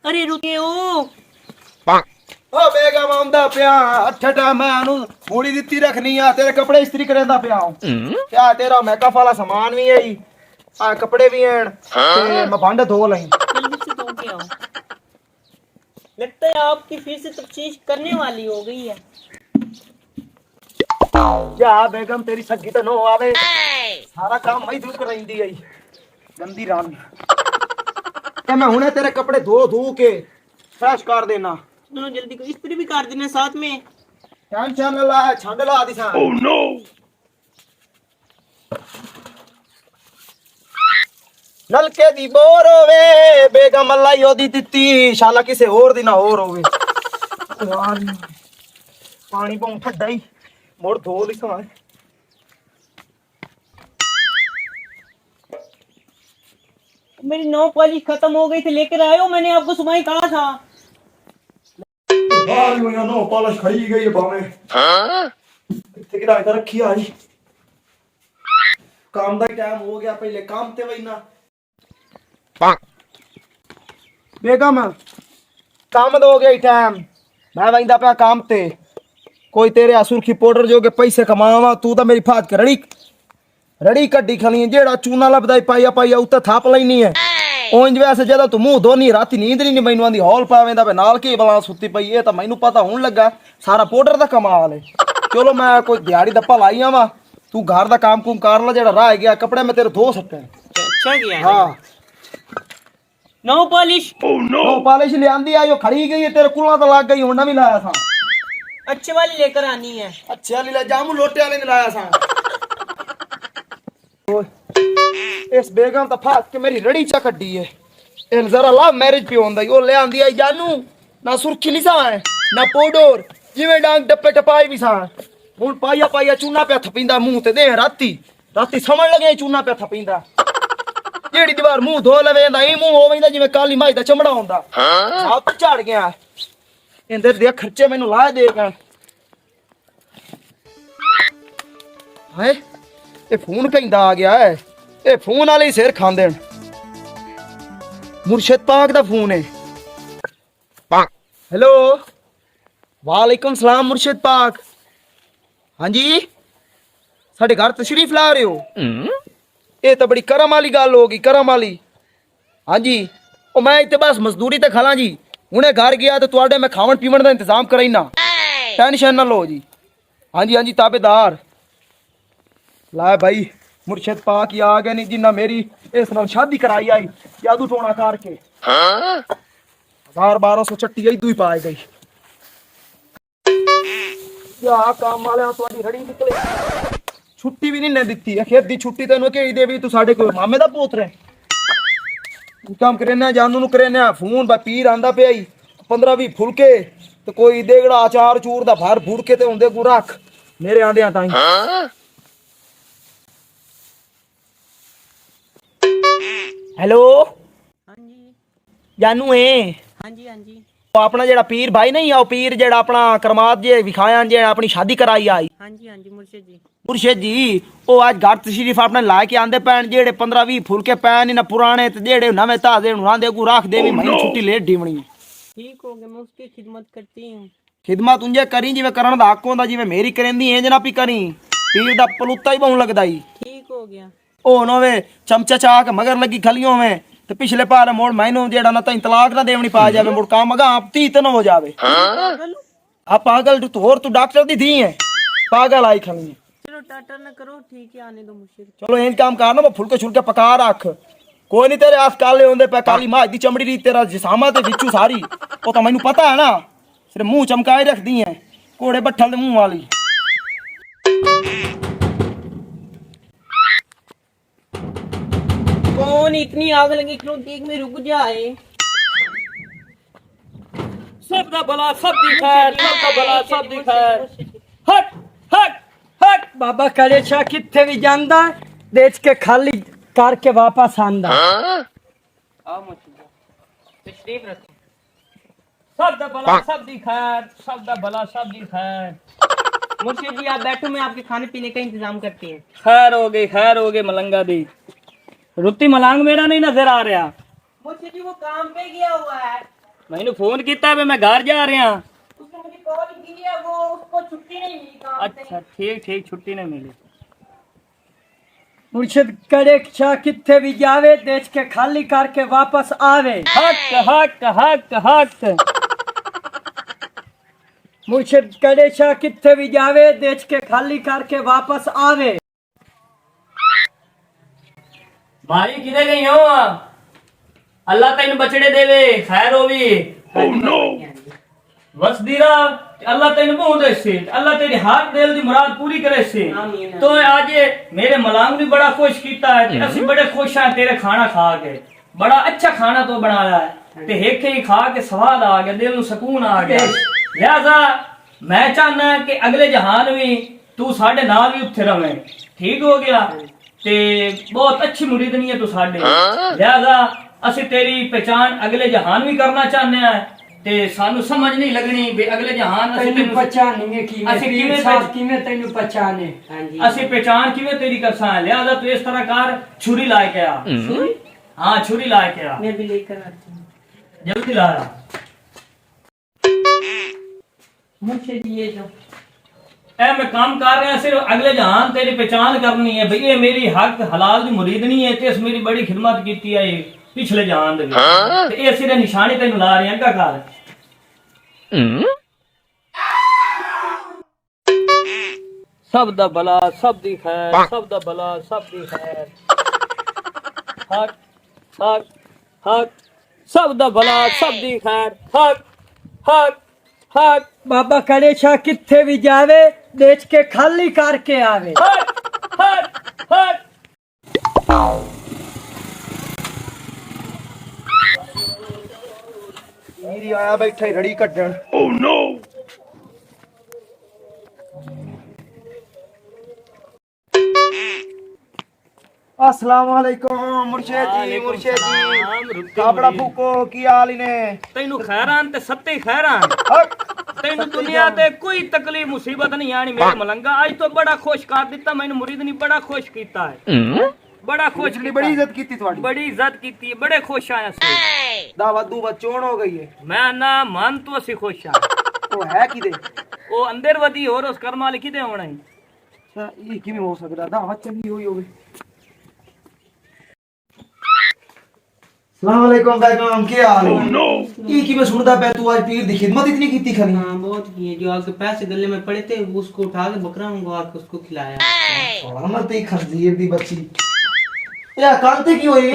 अरे रुके ओ ओ बेगम आंदा पिया अठटा मैं नु मूड़ी दित्ती रखनी आ तेरे कपड़े इस्त्री करेंदा पिया क्या तेरा मेकअप वाला सामान भी है आ कपड़े भी हैं ते मैं भांडे धो लई जल्दी से धो के आओ। लगता है आपकी फिर से तफ्तीश करने वाली हो गई है। जा बेगम तेरी सगी तो नो आवे सारा काम मैं तू कराईंदी आई गंदी रान ते मैं हुने तेरे कपड़े धो धो के फ्रेश कर देना दोनों जल्दी को इस्त्री भी कर देना साथ में। टेंशन ला छंड ला दी सा ओह नो नलके दी बोर होवे बेगम अल्लाह योदी दित्ती शाला किसे और दी ना और होवे यार पानी पाऊं ठड्डा ही मोड़ धो ली सा मेरी नौ पॉलिश खत्म हो गई थी लेकर आए हो, मैंने आपको सुबह ही कहा था। बाहर में नो पॉलिश खड़ी गई है बामे किथे किरा इधर रखी आई काम दा टाइम हो गया पहले काम ते वही ना बेगम काम दो गया टाइम मैं वहींदा पे काम ते कोई तेरे सुर्खी पाउडर जो के पैसे कमावा तू तो मेरी फात कर रड़ी कड्डी खली जेड़ा चूना लभदा पाइया पाइया उत्ते थाप लेनी है ओंज वैसे जदा तू मुंह धोनी राती नींद नहीं मैनू आंदी हॉल पावेंदा पे नाल की बला सुत्ती पई है तो मैनू पता होन लगा सारा पाउडर दा कमाल है चलो मैं कोई दिहाड़ी दप्पा लाई आवा तू घर दा काम कुम कर ला जेड़ा रह गया कपड़े मैं तेरे धो सकता अच्छा किया। हां नो पॉलिश नो पॉलिश ले आंदी आयो खड़ी गई है तेरे कुला तो लग गई हुन भी लाया था अच्छे वाली लेकर आनी है। अच्छे वाली ले जामू लोटे वाले ने लाया था इस बेगम तो फास के मेरी रड़ी चा कड्डी है इन जरा लव मैरिज पे होंदा ओ ले आंदी आई जानू ना सुर्खी लिसा है ना पाउडर जिवें डांग डप्पे टपाई भी सा हुन पाइया पाइया चूना पे थपिंदा मुंह ते दे राती राती समझ लगे चूना पे थपिंदा जेड़ी दीवार मुंह धो लवेंदा ई मुंह होवेंदा जिवें काली माई दा चमड़ा होंदा साफ झड़ गया इंदे दे खर्चे मैनू ला दे गन हाय ये फोन कहिंदा आ गया है ये फोन वाले सिर खांदे मुर्शिद पाक दा फोन है हेलो वालेकुम सलाम मुर्शिद पाक हाँ जी साडे घर तशरीफ ला रहे हो ये तो बड़ी करम वाली गल होगी करम वाली हाँ जी ओ मैं इतने बस मजदूरी ते खला जी हुणे घर गया तो तुहाडे मैं खावन पीवन का इंतजाम कराइना टेंशन ना लो जी हाँ जी ताबेदार ला भाई मुर्शिद पाक ही आ गए नहीं जिन्ना मेरी इस नाल शादी कराई आई जादू टोना करके 1200 चट्टी गई दुई पाए गई या काम वाले तुहाडी रड़ी निकले छुट्टी भी नहीं दिती है खेत दी छुट्टी तेन कही देवी तू साडे कोई मामे दा पोत रहे काम करेना जानू नु करेना फोन बा पीर आंदा पे आई 15-20 फुलके ते कोई देगड़ा अचार चूर दा भर फुड़ के ते हुंदे को रख मेरे आंदियां ताई हेलो हाँ जी जानू है हाँ जी हाँ जी। तो अपना जेड़ा पीर भाई नहीं आओ पीर जेड़ा अपना करमात जे विखाया जेड़ा अपनी शादी कराई आई हाँ जी मुर्शिद जी ओ आज घर तशरीफ अपने ला के आंदे पैन जेड़े 15-20 फुलके पैन ना पुराने ते जेड़े नवे ताजे उनांदे को रख देवी महीने छुट्टी लेट ढीवणी ठीक हो गया मैं उसकी खिदमत करती हूँ। खिदमत उंजे करी जिवें करण दा हक होंदा जिवें मेरी करेंदी इंज ना पी करी पीर दा पलूता ही बहु लगदा ही ठीक हो गया। ओ नोवे चमचा चा के मगर लगी खलियों में ते पिछले पार मोड़ मैनू जेड़ा ना तई तलाक ना देवनी पा जावे मुड़ काम अगा आप ती न हो जावे आ पागल तू और तू डॉक्टर दी थी है पागल आई खली चलो टाटा ना करो ठीक है आने दो मुर्शिद। चलो इन काम करना मैं फुलके छुलके पका रख कोई नहीं तेरे आस काले होंदे पे काली मां दी चमड़ी री तेरा जिसामा ते विचू सारी ओ तो मैनू पता है ना सिर्फ मुंह चमकाए रख दी है कोड़े बट्ठल दे मुंह वाली कौन इतनी आग लगी क्यों देख में रुक जाए। सब दा भला सब दी खैर सब दा भला सब दी खैर हट हट हट बाबा करे छा किथे भी जांदा बेच के खाली करके वापस आंदा आओ मुर्शिद तशरीफ रखो। सब दा भला सब दी खैर सब दा भला सब दी खैर। मुर्शिद जी आप बैठो मैं आपके खाने पीने का इंतजाम करती हूँ। खैर हो गई मलंगा दी रुत्ती मलांग मेरा नहीं नजर आ रहा। मुर्शिद जी वो काम पे गया हुआ है। मैंने फोन किया है मैं घर जा रहा। उसने मुझे कॉल की है, वो उसको छुट्टी नहीं मिली काम से। अच्छा ठीक ठीक, छुट्टी नहीं मिली। मुर्शिद करे शाह किथे भी जावे देश के खाली करके वापस आवे। हक हक हक हक। मुर्शिद करे शाह किथे भी जावे देश के खाली करके वापस आवे। भाई किधर गई हो? अल्लाह तेन बचड़े देवे, खैर होवी। बस दीरा अल्लाह तेन बहुत से, अल्लाह तेरी हर दिल दी मुराद पूरी करे से। तो आज मेरे मलांग भी बड़ा खुश कीता है ते असि बड़े खुश हैं तेरे खाना खा के। बड़ा अच्छा खाना तो बनाया है ते हेखे ही खा के स्वाद आ गया, दिल नु सुकून आ गया। लिहाजा मैं चाहना कि अगले जहान भी तू साडे नाल भी उत्थे रवे। ठीक हो गया? ते बहुत अच्छी मुरीदनी है तू साडे। लिहाजा असि तेरी पहचान अगले जहान भी करना चाहने हैं ते सानू समझ नहीं लगनी बे अगले जहान असि तैनू पहचानेंगे असि किवें किवें तैनू पहचाने। असि पहचान किवें तेरी करसा है। लिहाजा तू इस तरह कर, छुरी लाए के आ। हाँ छुरी लाए के आ, मैं भी लेकर आती हूँ। जल्दी लाया। मुझे ये जो ए मैं काम कर रहा सिर्फ अगले जहान तेरी पहचान करनी है भई ये मेरी हक हलाल दी मुरीदनी है ते इस मेरी बड़ी खिदमत कीती है ये पिछले जहान दे विच। ते ये सिरे निशानी तेन ला रहे हैं का कर। सब दा भला सब दी खैर, सब दा भला सब दी खैर। हक हक हक, सब दा भला सब दी खैर। हक हक हक बाबा करे शाह किथे भी जावे देश के खाली करके आवे। हक हक हक। मेरी आया बैठा रड़ी कड्डण। अस्सलाम वालेकुम मुर्शिद जी, मुर्शिद जी। काबड़ा फूको की हाल इने? तैनू खैरान ते सत्ते खैरान। हक तैनू दुनिया ते कोई तकलीफ मुसीबत नहीं आनी मेरे मलंगा। आज तो बड़ा खुश कर दिता मैनू मुरीद ने, बड़ा खुश कीता है। बड़ा खुश पिछली बड़ी इज्जत कीती ਤੁਹਾਡੀ। बड़ी इज्जत कीती है, बड़े खुश आया से। दावत दूवत चोण हो गई है। मैं ना मन तो असि खुश आ। ਉਹ ਹੈ ਕਿਦੇ? ਉਹ ਅੰਦਰ ਵਧੀ ਹੋਰ ਉਸ ਕਰਮ ਵਾਲੇ ਕਿਤੇ ਹੋਣਾ ਹੀ। ਅੱਛਾ ਇਹ ਕਿਵੇਂ ਹੋ ਸਕਦਾ? ਦਾਵਤ ਚੰਗੀ ਹੋਈ ਹੋਵੇ। सलाम अलैकुम बेगम, क्या हाल है? ये की मैं सुनदा पे तू आज पीर दी खिदमत इतनी कीती खनी। हाँ बहुत किए, जो आपके पैसे गले में पड़े थे उसको उठा के बकरा मंगवा के उसको खिलाया। और मत ही खंजीर दी बच्ची। या कांते की हुई?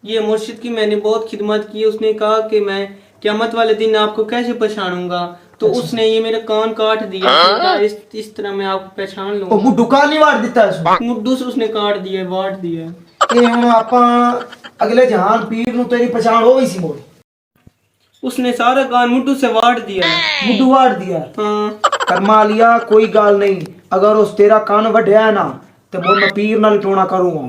ये मुर्शिद की मैंने बहुत खिदमत की। उसने कहा कि मैं क़यामत वाले दिन आपको कैसे पहचानूंगा, तो उसने ये मेरा कान काट दिया। इस तरह मैं आपको पहचान ओ लूंगा। मुड्डू कान नहीं वाड़ दिता है। मुड्डू से उसने काट दिया, वाट दिया। ये हम आपा अगले जहान पीर नु तेरी पहचान हो गई सी मोड़। उसने सारा कान मुड्डू से वाट दिया। मुड्डू वाड़ दिया। हाँ कर्मा लिया कोई गाल नहीं। अगर उस तेरा कान वढ़या ना तो मैं पीर नाल टोना करूंगा।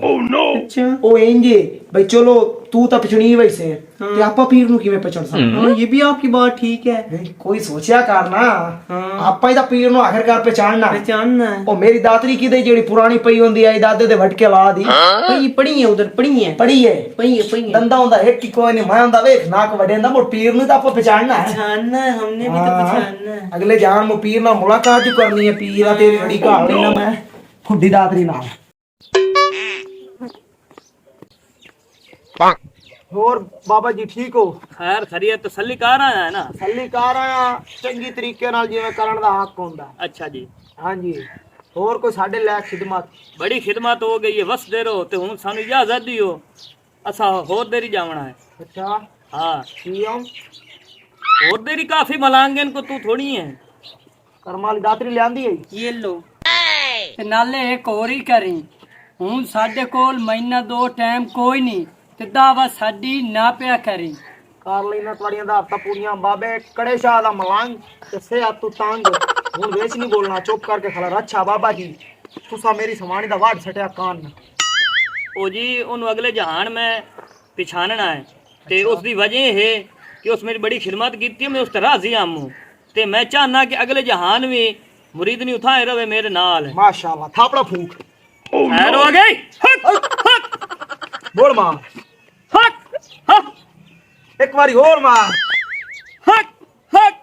अच्छा ओ इंजे भाई चलो तू तो पिछड़ी वैसे ते आपा पीर नु किवें पहचान सकदा? हाँ, ये भी आपकी बात ठीक है। कोई सोचिया करना हाँ। आपा ही ता पीर नु आखिरकार पहचानना। पहचानना है। ओ मेरी दातरी की दे जेड़ी पुरानी पई होंदी आई दादे दे भटके ला दी ये पड़ी है, उधर पड़ी है, पड़ी है। पड़ी है। दंदा हुंदा एक की कोई नहीं, मैं हुंदा वेख नाक वडेंदा मोर पीर नु ता आपा पहचानना है। पहचानना है, हमने भी तो हाँ। पहचानना है। अगले जान मो पीर ना मुलाकात ही करनी है। पीर आ तेरी घड़ी का ना मैं खुदी दातरी नाल। और बाबा जी ठीक हो? खैर खैरियत तसल्ली कर आया है ना? सल्ली कर आया चंगी तरीके नाल जिवें करन दा हक हुंदा। अच्छा जी। हां जी। और कोई साडे लायक खिदमत? बड़ी खिदमत हो गई है, वस दे रहो ते हुन सानू इजाजत दियो, असा होर देरी जावना है। अच्छा हाँ कियों? होर देरी काफी मलांगे इनको, तू थोड़ी है। करमाली दातरी लियांदी है। ये लो। ते नाले एक होर ही करी हुन साडे कोल महीना दो टाइम कोई नहीं ते दावा साडी ना पिया करी। कर लेना तुआड़ियां दावतां पूरियां बाबे कड़े शाह दा मलांग ते सेहत तू तंग। हुन वेच नहीं बोलना, चुप करके खड़ा रह। अच्छा बाबा जी तुसा मेरी समानी दा वाड़ छटया कान। ओ जी उन अगले जहान में पिछानना है ते उसकी वजह है कि उस मेरी बड़ी खिदमत की थी, मैं उस तरह राजी आमू ते मैं चाहना कि अगले जहान में मुरीद नहीं उठाए रहे मेरे नाल। माशाल्लाह थापड़ा फूक। खैर हो गई। हक हक बोल मां। हक हक ਇੱਕ ਵਾਰੀ ਹੋਰ ਮਾਰ हट हट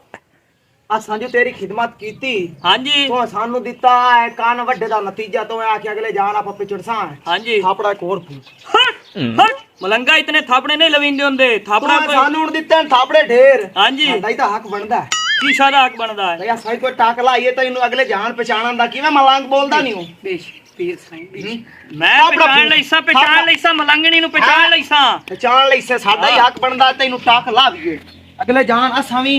ਅਸਾਂ ਜੋ ਤੇਰੀ ਖਿਦਮਤ ਕੀਤੀ हाँ जी ਤੂੰ ਸਾਨੂੰ ਦਿੱਤਾ ਹੈ ਕੰਨ ਵੱਡੇ ਦਾ ਨਤੀਜਾ ਤੂੰ ਆ ਕੇ ਅਗਲੇ ਜਾਣ ਆਪਾਂ ਪਿਛੜਸਾਂ हाँ जी ਥਾਪੜਾ ਇੱਕ ਹੋਰ ਫੂਕ हट हट मलंगा इतने थापड़े नहीं लविंदे होंदे थापड़ा ਤੂੰ ਸਾਨੂੰ ਹੁਣ ਦਿੱਤੇ ਨੇ ਥਾਪੜੇ ਢੇਰ हाँ जी ਸਾਡਾ ਹੀ ਤਾਂ ਹੱਕ ਬਣਦਾ ਹੈ की सादा हक बनदा है ਭਈਆ ਸਾਈ ਕੋਈ ਟੱਕ ਲਾਈਏ ਤਾਂ ਇਹਨੂੰ ਅਗਲੇ ਜਾਣ ਪਛਾਣਨ ਦਾ ਕਿਵੇਂ ਮਲੰਗ ਬੋਲਦਾ ਨਹੀਂ ਹੂੰ बेश पीर साईं बेश। मैं थापड़ा पहचान फूक। लईसा पहचान थापड़ा। लईसा मलंगनी नु पहचान लईसा ਪਛਾਣ ਲਈ ਸੇ ਸਾਡਾ ਹੀ ਹੱਕ ਬਣਦਾ ਤੈਨੂੰ ਟੱਕ ਲਾਵੀਏ ਅਗਲੇ ਜਾਣ ਅਸਾਂ ਵੀ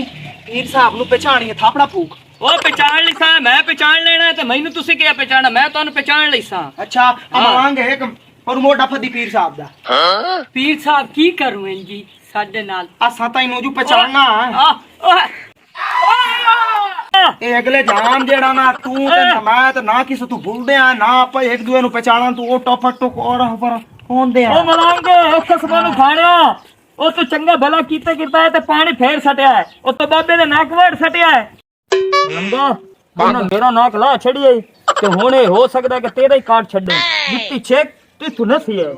ਪੀਰ ਸਾਹਿਬ ਨੂੰ ਪਛਾਣੀਏ ਥਾਪੜਾ ਫੂਕ ਉਹ ਪਛਾਣ ਲਈਸਾ ਮੈਂ ਪਛਾਣ ਲੈਣਾ ਤੇ ਮੈਨੂੰ ਤੁਸੀਂ ਕਿਹਾ ਪਛਾਣਾ ਮੈਂ ਤੁਹਾਨੂੰ ਪਛਾਣ ਲਈਸਾ ਅੱਛਾ ਮਲੰਗ ਹੈ ਇੱਕ ਪਰ ਮੋਟਾ ਫੱਦੀ ਪੀਰ ਸਾਹਿਬ ਦਾ पीर साहब की करूं इन जी साडे नाल ਅਸਾਂ ਤੈਨੂੰ ਜੂ ਪਛਾਣਨਾ ਇਹ ਅਗਲੇ ਜਾਣ ਜਿਹੜਾ ਨਾ ਤੂੰ ਤੇ ਮੈਂ ਤੇ ਨਾ ਕਿਸੇ ਤੂੰ ਭੁੱਲਦੇ ਆ ਨਾ ਆਪਾਂ ਇੱਕ ਦੂਏ ਨੂੰ ਪਛਾਣਨ ਤੂੰ ਉਹ ਟੋਪਾ ਟੋਕ ਔਰ ਪਰ ਹੁੰਦੇ ਆ ਉਹ ਮਲੰਗ ਉਹ ਖਸਮਾਂ ਨੂੰ ਖਾਣਿਆ ਉਹ ਤੂੰ ਚੰਗਾ ਭਲਾ ਕੀਤਾ ਹੈ ਤੇ ਪਾਣੀ ਫੇਰ ਸਟਿਆ ਹੈ ਉਹ ਤੋਂ ਬਾਬੇ ਦੇ ਨੱਕ ਵੜ ਸਟਿਆ ਹੈ ਮਲੰਗਾ ਉਹਨਾਂ ਮੇਰਾ ਨੱਕ ਲਾ ਛੜੀਏ ਤੇ ਹੁਣ ਇਹ ਹੋ ਸਕਦਾ ਕਿ ਤੇਰਾ ਹੀ ਕਾਟ ਛੱਡੇ ਜਿੱਤੀ ਛੇਕ ਤੇ ਤੂੰ ਨਸੀ ਹੈ